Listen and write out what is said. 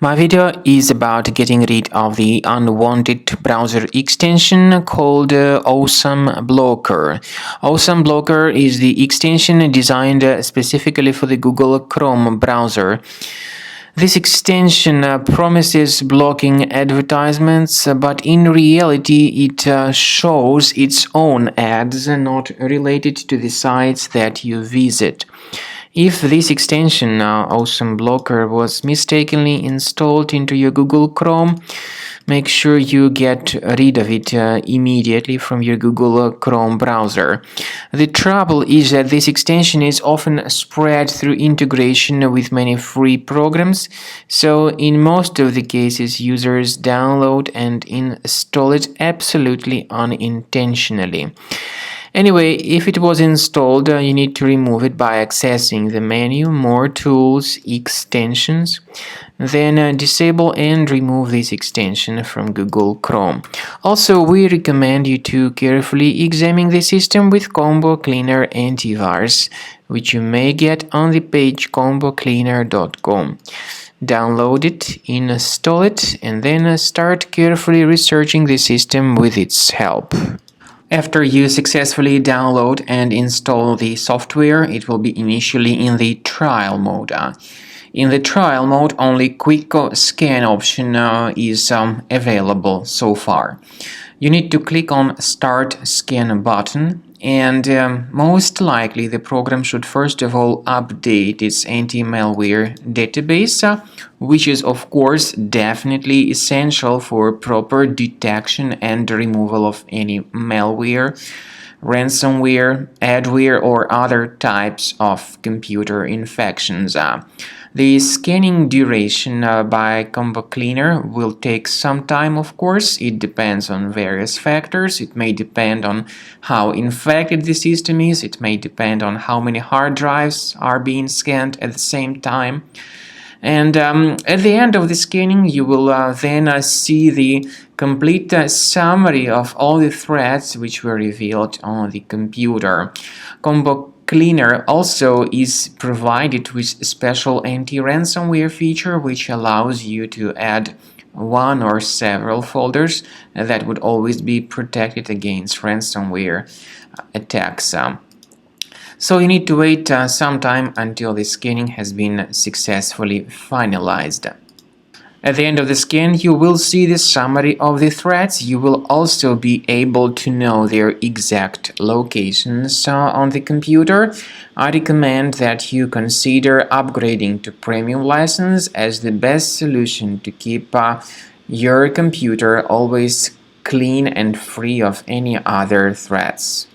My video is about getting rid of the unwanted browser extension called Awesome Blocker. Awesome Blocker is the extension designed specifically for the Google Chrome browser. This extension promises blocking advertisements, but in reality it shows its own ads not related to the sites that you visit. If this extension, Awesome Blocker, was mistakenly installed into your Google Chrome, make sure you get rid of it immediately from your Google Chrome browser. The trouble is that this extension is often spread through integration with many free programs, so in most of the cases users download and install it absolutely unintentionally. Anyway, if it was installed, you need to remove it by accessing the menu, More Tools, Extensions. Then disable and remove this extension from Google Chrome. Also, we recommend you to carefully examine the system with Combo Cleaner Antivirus, which you may get on the page combocleaner.com. Download it, install it, and then start carefully researching the system with its help. After you successfully download and install the software, it will be initially in the trial mode. In the trial mode, only Quick Scan option is available so far. You need to click on Start Scan button, and most likely the program should first of all update its anti-malware database, which is of course definitely essential for proper detection and removal of any malware, ransomware, adware, or other types of computer infections. The scanning duration by Combo Cleaner will take some time, of course. It depends on various factors. It may depend on how infected the system is. It may depend on how many hard drives are being scanned at the same time. And at the end of the scanning, you will then see the complete summary of all the threats which were revealed on the computer. Combo Cleaner also is provided with a special anti-ransomware feature which allows you to add one or several folders that would always be protected against ransomware attacks. So you need to wait some time until the scanning has been successfully finalized. At the end of the scan, you will see the summary of the threats. You will also be able to know their exact locations on the computer. I recommend that you consider upgrading to premium license as the best solution to keep your computer always clean and free of any other threats.